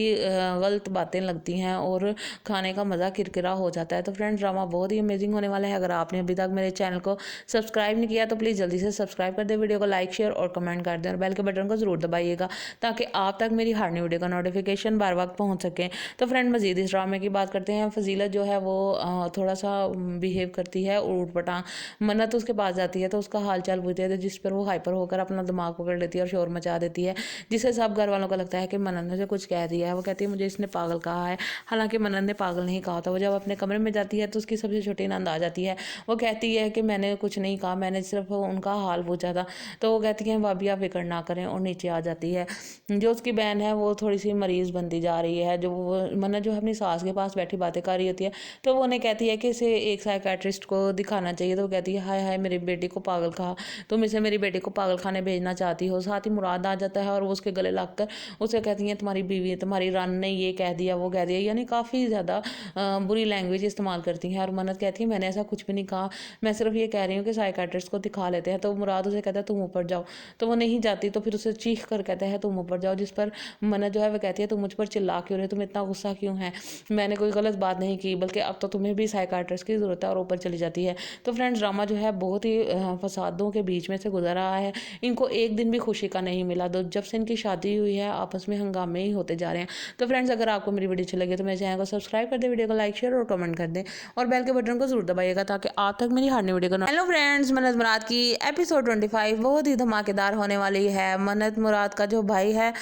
गलत बातें लगती हैं और खाने का मज़ा किरकिरा हो जाता है। तो फ्रेंड्स, ड्रामा बहुत ही अमेजिंग होने वाला है। अगर आपने अभी तक मेरे चैनल को सब्सक्राइब नहीं किया तो प्लीज़ जल्दी से सब्सक्राइब कर दें, वीडियो को लाइक शेयर और कमेंट कर दें, और बेल के बटन को ज़रूर दबाइएगा ताकि आप तक मेरी हर न्यू वीडियो का नोटिफिकेशन बार वक्त पहुँच सके। तो फ्रेंड, मज़ीद इस ड्रामे की बात करते हैं। फजीलत जो है वो थोड़ा सा बिहेव करती है ऊट पटांग। मन्नत उसके पास जाती है तो उसका हाल चाल पूछती है, तो जिस पर वो हाइपर होकर अपना दिमाग पकड़ लेती है और शोर मचा देती है, जिससे सब घर वालों को लगता है कि मन्नत ने कुछ कह दिया है। वो कहती है मुझे इसने पागल कहा है, हालांकि मन्नत ने पागल नहीं कहा था। वो जब अपने कमरे में जाती है तो उसकी सबसे छोटी नंद आ जाती है। वो कहती है कि मैंने कुछ नहीं कहा, मैंने सिर्फ उनका हाल पूछा था। तो वो कहती है भाभी आप फिक्र ना करें, और नीचे आ जाती है। जो उसकी बहन है वो थोड़ी सी मरीज़ बनती जा रही है। जो मन्नत जो अपनी सास के पास बैठी बातें कर रही होती है तो वो उन्हें कहती है कि इसे एक साइकेट्रिस्ट को दिखाना चाहिए। तो वो कहती है हाय हाय मेरी बेटी को पागल कहा, तुम इसे मेरी बेटी को पागल खाने भेजना चाहती हो। साथ ही मुराद आ जाता है और वो उसके गले लग कर उसे कहती है तुम्हारी बीवी तुम्हारी रान ने ये कह दिया वो कह दिया, यानी काफ़ी ज़्यादा बुरी लैंग्वेज इस्तेमाल करती हैं। और मन्नत कहती है मैंने ऐसा कुछ भी नहीं कहा, मैं सिर्फ ये कह रही हूँ कि साइकेट्रिस्ट को दिखा लेते हैं। तो मुराद उसे कहता है तुम ऊपर जाओ, तो वो नहीं जाती। तो फिर उसे चीख कर कहता है तुम ऊपर जाओ, जिस पर मन्नत जो है वो कहती है तुम मुझ पर चिल्ला क्यों रहे, तुम इतना गुस्सा क्यों है, मैंने कोई गलत बात नहीं की, बल्कि अब तो तुम्हें भी साइकेट्रिस्ट की ज़रूरत है, और ऊपर चली जाती है। तो फ्रेंड्स, ड्रामा जो है बहुत ही फसादों के बीच में से गुजर रहा है। इनको एक दिन भी खुशी का नहीं मिला। तो जब से इनकी शादी हुई है आपस में हंगामे ही होते जा रहे हैं। तो फ्रेंड्स, अगर आपको मेरी वीडियो अच्छी लगे तो मेरे चैनल को सब्सक्राइब कर दें, वीडियो को लाइक शेयर और कमेंट कर दें, और बेल के बटन को जरूर दबाइएगा ताकि आप तक मेरी हर न्यू वीडियो का। हेलो फ्रेंड्स, मन्नत मुराद की एपिसोड 25 बहुत ही धमाकेदार होने वाली है। मन्नत मुराद का जो भाई है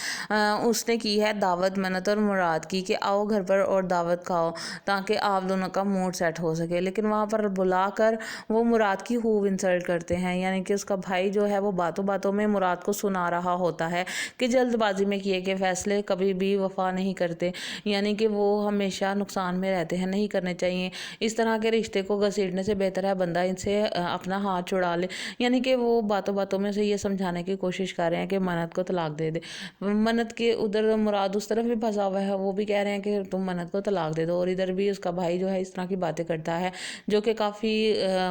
उसने की है दावत मन्नत और मुराद की कि आओ घर पर और दावत खाओ ताकि आप दोनों का मूड सेट हो सके। लेकिन वहाँ पर बुलाकर वो मुराद की खूब इंसल्ट करते हैं, यानी कि उसका भाई जो है वो बातों बातों में मुराद को सुना रहा होता है कि जल्दबाजी में किए गए फैसले कभी भी वफा नहीं करते, यानी कि वो हमेशा नुकसान में रहते हैं, नहीं करने चाहिए। इस तरह के रिश्ते को घसीटने से बेहतर है बंदा इनसे अपना हाथ छुड़ा ले, यानी कि वो बातों बातों में से ये समझाने की कोशिश कर रहे हैं कि मन्नत को तलाक दे दे। मन्नत के उधर मुराद उस तरफ भी फंसा हुआ है, वो भी कह रहे हैं कि तुम मन्नत को तलाक दे दो, और इधर भी उसका भाई जो है इस तरह की बातें करता है जो कि काफ़ी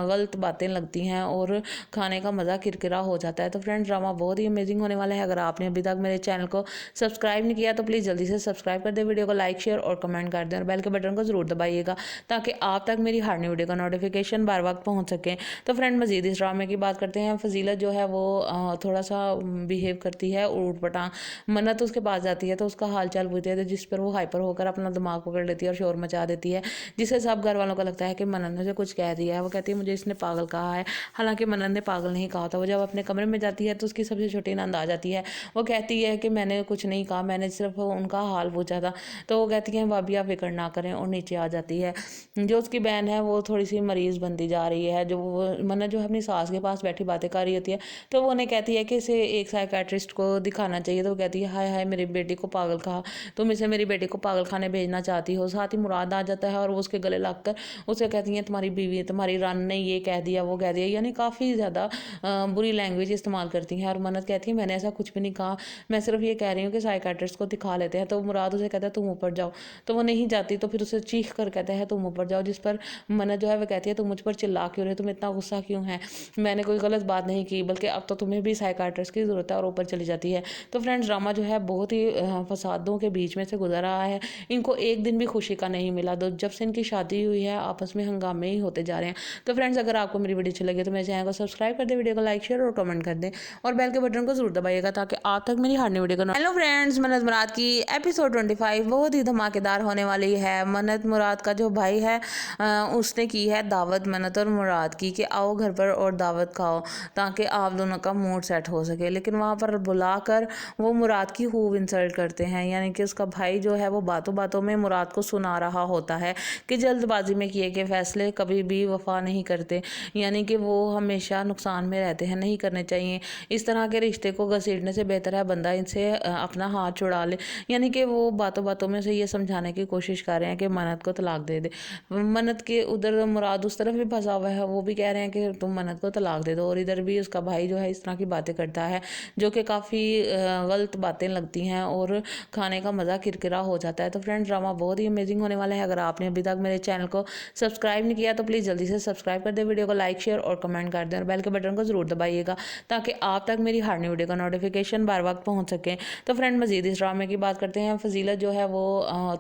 गलत बातें लगती हैं और खाने का मज़ा किरकिरा हो जाता है। तो फ्रेंड्स, ड्रामा बहुत ही अमेजिंग होने वाला है। अगर आपने अभी तक मेरे चैनल को सब्सक्राइब नहीं किया तो प्लीज़ जल्दी से सब्सक्राइब कर दें, वीडियो को लाइक शेयर और कमेंट कर दें, और बेल के बटन को ज़रूर दबाइएगा ताकि आप तक मेरी हर न्यू वीडियो का नोटिफिकेशन बार वक्त पहुँच सके। तो फ्रेंड, मज़ीद इस ड्रामे की बात करते हैं। फजीलत जो है वो थोड़ा सा बिहेव करती है ऊट पटांग। मन्नत उसके पास जाती है तो उसका हाल चाल पूछती है, तो जिस पर वो हाइपर होकर अपना दिमाग पकड़ लेती है और शोर मचा देती है, जिससे सब घर वालों को लगता है कि मन्नत ने कुछ कह दिया है। वो कहती है मुझे इसने पागल कहा है, हालांकि मन्नत ने पागल नहीं कहा था। वो जब अपने कमरे में जाती है तो उसकी सबसे छोटी नंद आ जाती है। वो कहती है कि मैंने कुछ नहीं कहा, मैंने सिर्फ उनका हाल पूछा था। तो वो कहती है भाभी आप फिक्र ना करें, और नीचे आ जाती है। जो उसकी बहन है वो थोड़ी सी मरीज़ बनती जा रही है। जो मन्नत जो अपनी सास के पास बैठी बातें कर रही होती है तो वो उन्हें कहती है कि इसे एक साइकेट्रिस्ट को दिखाना चाहिए। तो वो कहती है हाय हाय मेरी बेटी को पागल कहा, तुम इसे मेरी बेटी को पागल खाने भेजना चाहती हो। साथ ही मुराद आ जाता है और वो उसके गले लग कर उसे कहती है तुम्हारी बीवी तुम्हारी रान ने ये कह दिया वो कह दिया, यानी काफ़ी ज़्यादा बुरी लैंग्वेज इस्तेमाल करती हैं। और मन्नत कहती है मैंने ऐसा कुछ भी नहीं कहा, मैं सिर्फ ये कह रही हूँ कि साइकेट्रिस्ट को दिखा लेते हैं। तो मुराद उसे कहता है तुम ऊपर जाओ, तो वो नहीं जाती। तो फिर उसे चीख कर कहता है तुम ऊपर जाओ, जिस पर मन्नत जो है वो कहती है तुम मुझ पर चिल्ला क्यों रहे, तुम इतना गुस्सा क्यों है, मैंने कोई गलत बात नहीं की, बल्कि अब तो तुम्हें भी साइकेट्रिस्ट की ज़रूरत है, और ऊपर चली जाती है। तो फ्रेंड्स, ड्रामा जो है बहुत ही फसादों के बीच में से गुजर रहा है। इनको एक दिन भी खुशी का नहीं मिला। तो जब से इनकी शादी हुई है आपस में हंगामे ही होते जा रहे हैं। तो फ्रेंड्स, अगर आपको मेरी वीडियो अच्छी लगे तो मेरे चैनल को सब्सक्राइब कर दें, वीडियो को लाइक शेयर और कमेंट कर दें, और बेल के बटन को जरूर दबाइएगा ताकि आप तक मेरी हर न्यू वीडियो का। हेलो फ्रेंड्स, मन्नत मुराद की एपिसोड 25 बहुत ही धमाकेदार होने वाली है। मन्नत मुराद का जो भाई है उसने की है दावत मन्नत और मुराद की कि आओ घर पर और दावत खाओ ताकि आप दोनों का मूड सेट हो सके। लेकिन वहाँ पर बुलाकर वो मुराद की खूब इंसल्ट करते हैं, यानी कि उसका भाई जो है वो बातों बातों में मुराद को सुना रहा होता है कि जल्दबाजी में किए गए फैसले कभी भी वफा नहीं करते, यानी कि वो हमेशा नुकसान में रहते हैं, नहीं करने चाहिए। इस तरह के रिश्ते को घसीटने से बेहतर है बंदा इनसे अपना हाथ छुड़ा ले, यानी कि वो बातों बातों में से ये समझाने की कोशिश कर रहे हैं कि मन्नत को तलाक दे दे। मन्नत के उधर मुराद उस तरफ भी फंसा हुआ है, वो भी कह रहे हैं कि तुम मन्नत को तलाक दे दो, और इधर भी उसका भाई जो है इस तरह की बातें करता है जो कि काफ़ी गलत बातें लगती हैं और खाने का मज़ा मज़ा किरकिरा हो जाता है। तो फ्रेंड्स ड्रामा बहुत ही अमेजिंग होने वाला है। अगर आपने अभी तक मेरे चैनल को सब्सक्राइब नहीं किया तो प्लीज़ जल्दी से सब्सक्राइब कर दें, वीडियो को लाइक शेयर और कमेंट कर दें और बेल के बटन को ज़रूर दबाइएगा ताकि आप तक मेरी हर नई वीडियो का नोटिफिकेशन बार वक्त पहुँच सके। तो फ्रेंड मज़ीद इस ड्रामे की बात करते हैं। फजीलत जो है वो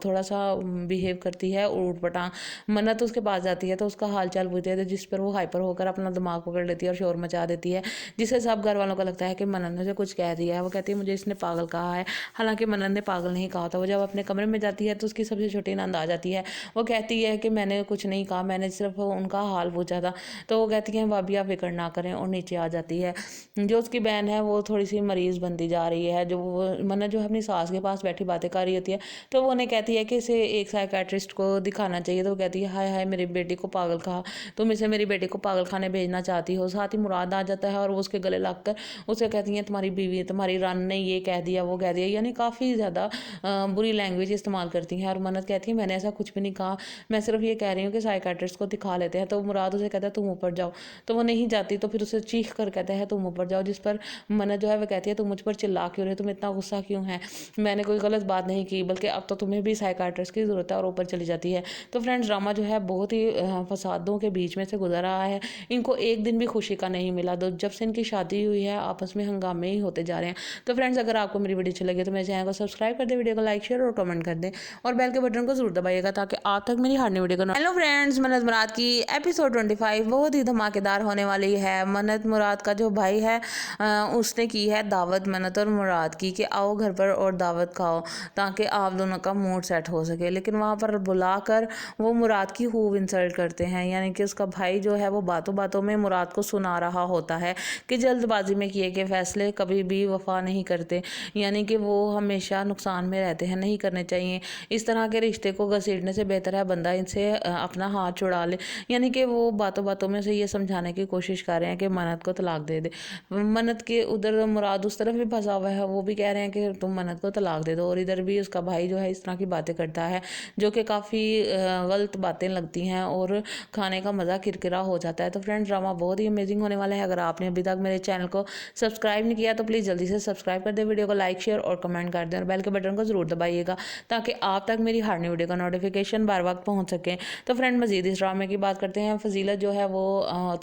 थोड़ा सा बिहेव करती है ऊट पटांग। मन्नत उसके पास जाती है तो उसका हाल चाल पूछती है, तो जिस पर वो हाइपर होकर अपना दिमाग पकड़ लेती है और शोर मचा देती है, जिससे सब घर वालों को लगता है कि मन्नत ने उसे कुछ कह दिया है। वो कहती है मुझे इसने पागल कहा है, हालांकि मन्नत ने पागल नहीं कहा था। वो जब अपने कमरे में जाती है तो उसकी सबसे छोटी नंद आ जाती है। वो कहती है कि मैंने कुछ नहीं कहा, मैंने सिर्फ उनका हाल पूछा था। तो वो कहती है भाभी आप फिक्र ना करें और नीचे आ जाती है। जो उसकी बहन है वो थोड़ी सी मरीज़ बनती जा रही है। जो मन्नत जो अपनी सास के पास बैठी बातें कर रही होती है तो वो उन्हें कहती है कि इसे एक साइकेट्रिस्ट को दिखाना चाहिए। तो वो कहती है हाय हाय मेरी बेटी को पागल कहा, तुम इसे मेरी बेटी को पागल खाने भेजना चाहती हो। साथ ही मुराद आ जाता है और वो उसके गले लग कर उसे कहती है तुम्हारी बीवी तुम्हारी रान ने ये कह दिया वो कह दिया, यानी काफ़ी ज़्यादा बुरी लैंग्वेज इस्तेमाल करती हैं। और मन्नत कहती है मैंने ऐसा कुछ भी नहीं कहा, मैं सिर्फ ये कह रही हूँ कि साइकेट्रिस्ट को दिखा लेते हैं। तो मुराद उसे कहता है तुम ऊपर जाओ, तो वो नहीं जाती। तो फिर उसे चीख कर कहता है तुम ऊपर जाओ, जिस पर मन्नत जो है वो कहती है तुम मुझ पर चिल्ला क्यों रहे, तुम इतना गुस्सा क्यों है, मैंने कोई गलत बात नहीं की, बल्कि अब तो तुम्हें भी साइकाट्रिस्ट की ज़रूरत है, और ऊपर चली जाती है। तो फ्रेंड्स ड्रामा जो है बहुत ही फसादों के बीच में से गुजर रहा है। इनको एक दिन भी खुशी का नहीं मिला। तो जब से इनकी शादी हुई है आपस में हंगामे ही होते जा रहे हैं। तो फ्रेंड्स अगर आपको मेरी वीडियो अच्छी लगे तो मेरे चैनल को सब्सक्राइब कर दें, वीडियो को लाइक शेयर और कमेंट कर दें और बेल के बटन को जरूर दबाइएगा ताकि आप तक मेरी हर नई वीडियो का। हेलो फ्रेंड्स, मन्नत मुराद की एपिसोड 25 बहुत ही धमाकेदार होने वाली है। मन्नत मुराद का जो भाई है उसने की है दावत मन्नत और मुराद की कि आओ घर पर और दावत खाओ ताकि आप दोनों का मूड सेट हो सके। लेकिन वहाँ पर बुलाकर वो मुराद की खूब इंसल्ट करते हैं, यानी कि उसका भाई जो है वो बातों बातों में मुराद को सुना रहा होता है कि जल्दबाजी में किए गए फैसले कभी भी वफा नहीं करते, यानी कि वो हमेशा नुकसान में रहते हैं, नहीं करने चाहिए। इस तरह के रिश्ते को घसीटने से बेहतर है बंदा इनसे अपना हाथ छुड़ा ले। यानी कि वो बातों बातों में से ये समझाने की कोशिश कर रहे हैं कि मन्नत को तलाक दे दे। मन्नत के उधर मुराद उस तरफ भी फंसा हुआ है, वो भी कह रहे हैं कि तुम मन्नत को तलाक दे दो, और इधर भी उसका भाई जो है इस तरह की बातें करता है जो कि काफ़ी गलत बातें लगती हैं और खाने का मज़ा किरकिरा हो जाता है। तो फ्रेंड्स ड्रामा बहुत ही अमेजिंग होने वाला है। अगर आपने अभी तक मेरे चैनल को सब्सक्राइब नहीं किया तो प्लीज़ जल्दी से सब्सक्राइब कर दें, वीडियो को लाइक शेयर और कमेंट कर दें और बेल के बटन को ज़रूर दबाइएगा ताकि आप तक मेरी हर नई वीडियो का नोटिफिकेशन बार वक्त पहुँच सके। तो फ्रेंड मज़ीद इस ड्रामे की बात करते हैं। फजीलत जो है वो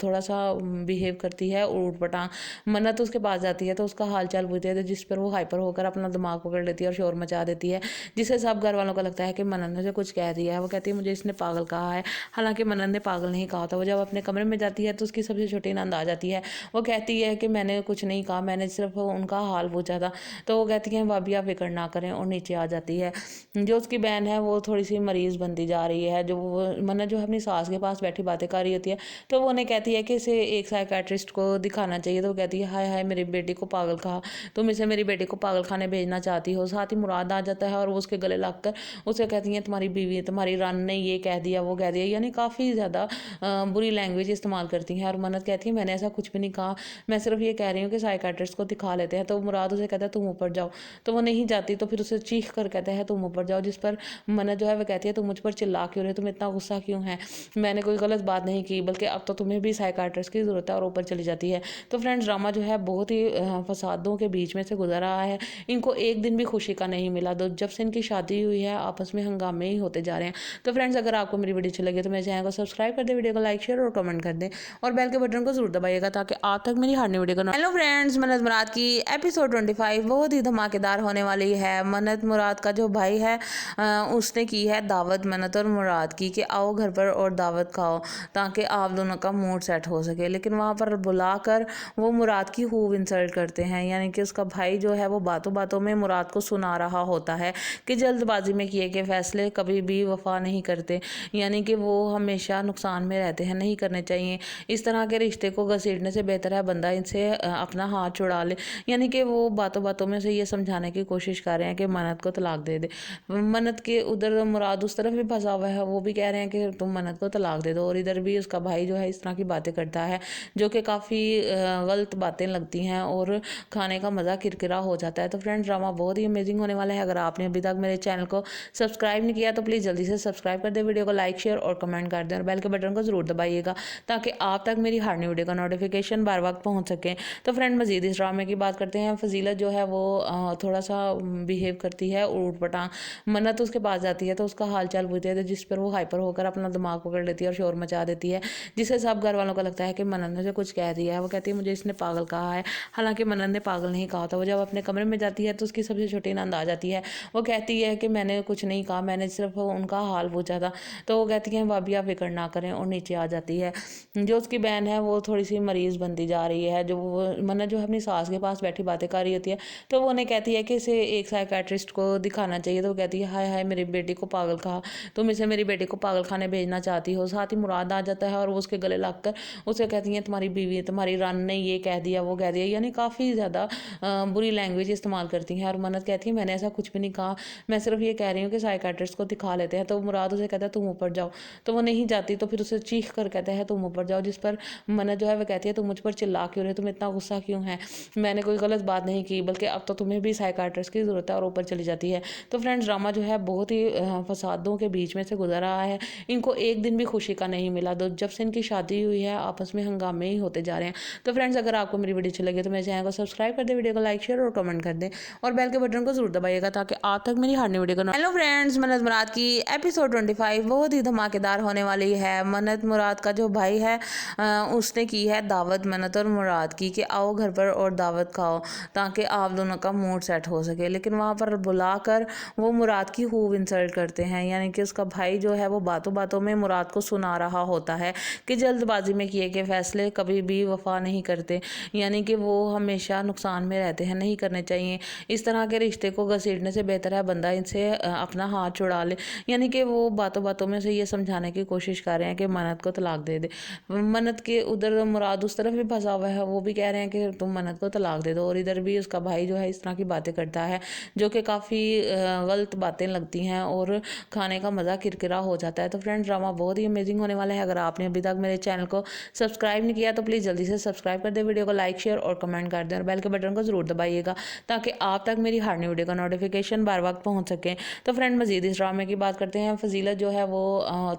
थोड़ा सा बिहेव करती है ऊट पटांग। मन्नत उसके पास जाती है तो उसका हाल चाल पूछती है, तो जिस पर वो हाइपर होकर अपना दिमाग पकड़ लेती है और शोर मचा देती है, जिससे सब घर वालों को लगता है कि मन्नत ने उसे कुछ कह दिया है। वो कहती है मुझे इसने पागल कहा है, हालांकि मन्नत ने पागल नहीं कहा था। वो जब अपने कमरे में जाती है तो उसकी सबसे छोटी नंद आ जाती है। वो कहती है कि मैंने कुछ नहीं कहा, मैंने सिर्फ उनका हाल पूछा था। तो वो कहती है भाभी आप फिक्र ना करें और नीचे आ जाती है। जो उसकी बहन है वो थोड़ी सी मरीज़ बनती जा रही है। जो मन्नत जो अपनी सास के पास बैठी बातें कर रही होती है तो वो उन्हें कहती है कि इसे एक साइकेट्रिस्ट को दिखाना चाहिए। तो वो कहती है हाय हाय मेरी बेटी को पागल कहा, तुम इसे मेरी बेटी को पागल खाने भेजना चाहती हो। साथ ही मुराद आ जाता है और वो उसके गले लग कर उसे कहती है तुम्हारी बीवी तुम्हारी रान ने ये कह दिया वो कह दिया, यानी काफ़ी ज़्यादा बुरी लैंग्वेज इस्तेमाल करती हैं। और मन्नत कहती है मैंने ऐसा कुछ भी नहीं कहा, मैं सिर्फ ये कह रही हूँ कि साइकेट्रिस्ट को दिखा लेते हैं। तो मुराद उसे कहता है तुम ऊपर जाओ, तो वो नहीं जाती। तो फिर उसे चीख कर कहता है तुम ऊपर जाओ, जिस पर मन्नत जो है वो कहती है तुम मुझ पर चिल्ला क्यों रहे, तुम इतना गुस्सा क्यों है, मैंने कोई गलत बात नहीं की, बल्कि अब तो तुम्हें भी साइकाट्रिस्ट की ज़रूरत है, और ऊपर चली जाती है। तो फ्रेंड्स ड्रामा जो है बहुत ही फसादों के बीच में से गुजर रहा है। इनको एक दिन भी खुशी का नहीं मिला। तो जब से इनकी शादी हुई है आपस में हंगामे ही होते जा रहे हैं। तो फ्रेंड्स अगर आपको मेरी वीडियो अच्छी लगे तो मेरे चैनल को सब्सक्राइब कर दें, वीडियो को लाइक शेयर और कमेंट कर दें और बेल के बटन को जरूर दबाइएगा ताकि आप तक मेरी हर नई वीडियो का। हेलो फ्रेंड्स, मन्नत मुराद की एपिसोड 25 बहुत ही धमाकेदार होने वाली है। मन्नत मुराद का जो भाई है उसने की है दावत मन्नत और मुराद की कि आओ घर पर और दावत खाओ ताकि आप दोनों का मूड सेट हो सके। लेकिन वहाँ पर बुलाकर वो मुराद की खूब इंसल्ट करते हैं, यानी कि उसका भाई जो है वो बातों बातों में मुराद को सुना रहा होता है कि जल्दबाजी में किए गए फैसले कभी भी वफा नहीं करते, यानी कि वो हमेशा नुकसान में रहते हैं, नहीं करने चाहिए। इस तरह के रिश्ते को घसीटने से बेहतर है बंदा इनसे अपना हाथ छुड़ा ले। यानी कि वो बातों बातों में से ये समझाने की कोशिश कर रहे हैं कि मन्नत को तलाक दे दे। मन्नत के उधर मुराद उस तरफ भी फंसा हुआ है, वो भी कह रहे हैं कि तुम मन्नत को तलाक दे दो, और इधर भी उसका भाई जो है इस तरह की बातें करता है जो कि काफ़ी गलत बातें लगती हैं और खाने का मज़ा किरकिरा हो जाता है। तो फ्रेंड्स ड्रामा बहुत ही अमेजिंग होने वाला है। अगर आपने अभी तक मेरे चैनल को सब्सक्राइब नहीं किया तो प्लीज़ जल्दी से सब्सक्राइब कर दें, वीडियो को लाइक शेयर और कमेंट कर दें और बेल के बटन को ज़रूर दबाइएगा ताकि आप तक मेरी हर नई वीडियो का नोटिफिकेशन बार वक्त पहुँच सके। तो फ्रेंड मज़ीद इस ड्रामे की बात करते हैं। फजीलत जो है वो थोड़ा सा बिहेव करती करती है ऊट पटांग। मन्नत उसके पास जाती है तो उसका हाल चाल पूछती है, तो जिस पर वो हाइपर होकर अपना दिमाग पकड़ लेती है और शोर मचा देती है, जिससे सब घर वालों को लगता है कि मन्नत ने उसे कुछ कह दिया है। वो कहती है मुझे इसने पागल कहा है, हालांकि मन्नत ने पागल नहीं कहा था। वो जब अपने कमरे में जाती है तो उसकी सबसे छोटी नंद आ जाती है। वो कहती है कि मैंने कुछ नहीं कहा, मैंने सिर्फ उनका हाल पूछा था। तो वो कहती है भाभी आप फिक्र ना करें, और नीचे आ जाती है। जो उसकी बहन है वो थोड़ी सी मरीज बनती जा रही है। जो वो मन्नत जो अपनी सास के पास बैठी बातें कर रही होती है, तो वो उन्हें कहती है कि इसे एक साइकेट्रिस्ट को दिखाना चाहिए। तो वो कहती है हाय हाय मेरी बेटी को पागल कहा, तुम इसे मेरी बेटी को पागल खाने भेजना चाहती हो। साथ ही मुराद आ जाता है और वो उसके गले लग कर उसे कहती है तुम्हारी बीवी तुम्हारी रान ने ये कह दिया वो कह दिया, यानी काफ़ी ज़्यादा बुरी लैंग्वेज इस्तेमाल करती हैं। और मन्नत कहती है मैंने ऐसा कुछ भी नहीं कहा, मैं सिर्फ ये कह रही हूँ कि साइकेट्रिस्ट को दिखा लेते हैं। तो मुराद उसे कहता है तुम ऊपर जाओ, तो वो नहीं जाती। तो फिर उसे चीख कर कहता है तुम ऊपर जाओ, जिस पर मन्नत जो है वो कहती है तुम मुझ पर चिल्ला क्यों रहे, तुम इतना गुस्सा क्यों है, मैंने कोई गलत बात नहीं की, बल्कि अब तो तुम्हें भी साइकेट्रिस्ट की ज़रूरत है, और ऊपर चली जाती है। तो फ्रेंड्स ड्रामा जो है बहुत ही फसादों के बीच में से गुजर रहा है। इनको एक दिन भी खुशी का नहीं मिला। तो जब से इनकी शादी हुई है आपस में हंगामे ही होते जा रहे हैं। तो फ्रेंड्स अगर आपको मेरी वीडियो अच्छी लगे तो मेरे चैनल को सब्सक्राइब कर दें, वीडियो को लाइक शेयर और कमेंट कर दें, और बेल के बटन को जरूर दबाइएगा ताकि आप तक मेरी हर नई वीडियो का। हेलो फ्रेंड्स, मन्नत मुराद की एपिसोड 25 बहुत ही धमाकेदार होने वाली है। मन्नत मुराद का जो भाई है उसने की है दावत मन्नत और मुराद की कि आओ घर पर और दावत खाओ ताकि आप दोनों का मूड सेट हो सके। लेकिन वहाँ पर बुलाकर वो मुराद की खूब इंसल्ट करते हैं, यानी कि उसका भाई जो है वो बातों बातों में मुराद को सुना रहा होता है कि जल्दबाजी में किए गए फैसले कभी भी वफा नहीं करते, यानी कि वो हमेशा नुकसान में रहते हैं, नहीं करने चाहिए। इस तरह के रिश्ते को घसीटने से बेहतर है बंदा इनसे अपना हाथ छुड़ा ले। यानी कि वो बातों बातों में से ये समझाने की कोशिश कर रहे हैं कि मन्नत को तलाक दे दे। मन्नत के उधर मुराद उस तरफ भी फंसा हुआ है, वो भी कह रहे हैं कि तुम मन्नत को तलाक दे दो, और इधर भी उसका भाई जो है इस तरह की बातें करता है जो कि काफ़ी गलत बातें लगती हैं और खाने का मज़ा किरकिरा हो जाता है। तो फ्रेंड्स ड्रामा बहुत ही अमेजिंग होने वाला है। अगर आपने अभी तक मेरे चैनल को सब्सक्राइब नहीं किया तो प्लीज़ जल्दी से सब्सक्राइब कर दें, वीडियो को लाइक शेयर और कमेंट कर दें, और बेल के बटन को जरूर दबाइएगा ताकि आप तक मेरी हर नई वीडियो का नोटिफिकेशन बार वक्त पहुंच सके। तो फ्रेंड मजीद इस ड्रामे की बात करते हैं। फजीलत जो है वो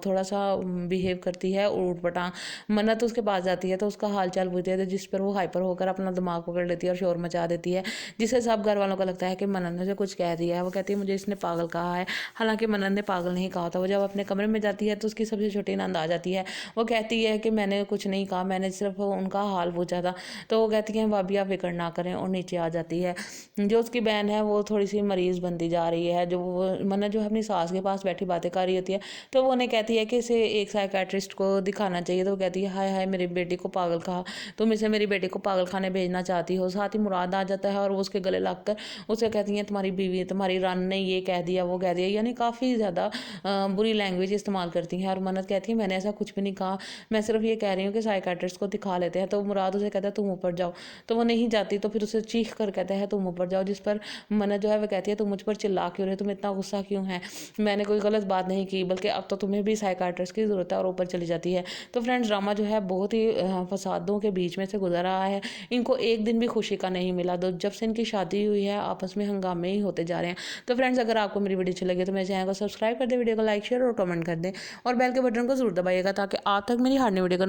थोड़ा सा बिहेव करती है ऊट पटांग। मन्नत उसके पास जाती है तो उसका हाल चाल पूछती है, तो जिस पर वो हाइपर होकर अपना दिमाग पकड़ लेती है और शोर मचा देती है, जिससे सब घर वालों को लगता है कि मन्नत ने उसे कुछ कह दिया है। वो कहती है मुझे इसने पागल कहा है, हालांकि मन्नत ने पागल नहीं कहा था। वो जब अपने कमरे में जाती है तो उसकी सबसे छोटी नंद आ जाती है। वो कहती है कि मैंने कुछ नहीं कहा, मैंने सिर्फ उनका हाल पूछा था। तो वो कहती है भाभी आप फिक्र ना करें, और नीचे आ जाती है। जो उसकी बहन है वो थोड़ी सी मरीज बनती जा रही है। जो वो मन्नत जो अपनी सास के पास बैठी बातें कर रही होती है, तो वो उन्हें कहती है कि इसे एक साइकेट्रिस्ट को दिखाना चाहिए। तो वो कहती है हाय हाय मेरी बेटी को पागल कहा, तुम इसे मेरी बेटी को पागल खाने भेजना चाहती हो। साथ ही मुराद आ जाता है और वो उसके गले लग कर उसे कहती है तुम्हारी बीवी तुम्हारी रान ने ये कह दिया वो कह दिया, यानी काफ़ी ज़्यादा बुरी लैंग्वेज इस्तेमाल करती हैं। और मन्नत कहती है मैंने ऐसा कुछ भी नहीं कहा, मैं सिर्फ ये कह रही हूँ कि साइकेट्रिस्ट को दिखा लेते हैं। तो मुराद उसे कहता है तुम ऊपर जाओ, तो वो नहीं जाती। तो फिर उसे चीख कर कहता है तुम ऊपर जाओ, जिस पर मन्नत जो है वो कहती है तुम मुझ पर चिल्ला क्यों रहे, तुम इतना गुस्सा क्यों है, मैंने कोई गलत बात नहीं की, बल्कि अब तो तुम्हें भी साइकेट्रिस्ट की ज़रूरत है, और ऊपर चली जाती है। तो फ्रेंड्स ड्रामा जो है बहुत ही फसादों के बीच में से गुजर रहा है। इनको एक दिन भी खुशी का नहीं मिला। तो जब से इनकी शादी हुई है आपस में हंगामे ही होते जा रहे हैं। तो फ्रेंड्स अगर आपको मेरी वीडियो अच्छी लगे तो मेरे चैनल को सब्सक्राइब कर दें, वीडियो को लाइक शेयर और कमेंट कर दें, और बेल के बटन को जरूर दबाइएगा ताकि आप तक मेरी हर नई वीडियो का